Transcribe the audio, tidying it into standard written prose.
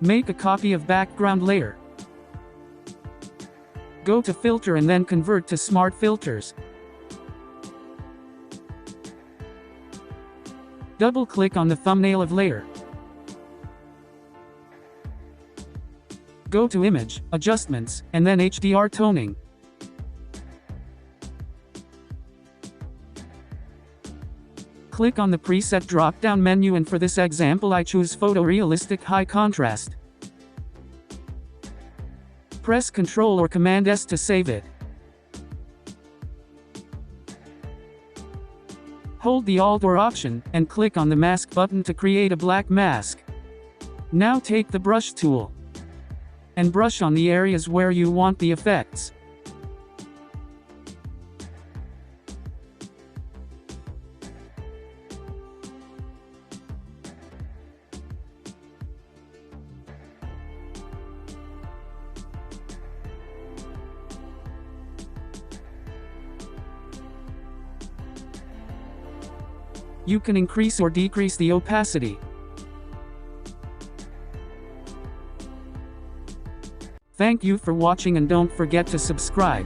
Make a copy of background layer. Go to Filter and then convert to Smart Filters. Double-click on the thumbnail of layer. Go to Image, Adjustments, and then HDR Toning. Click on the preset drop-down menu, and for this example I choose Photorealistic High Contrast. Press Ctrl or Command S to save it. Hold the Alt or Option, and click on the Mask button to create a black mask. Now take the brush tool and brush on the areas where you want the effects. You can increase or decrease the opacity. Thank you for watching, and don't forget to subscribe.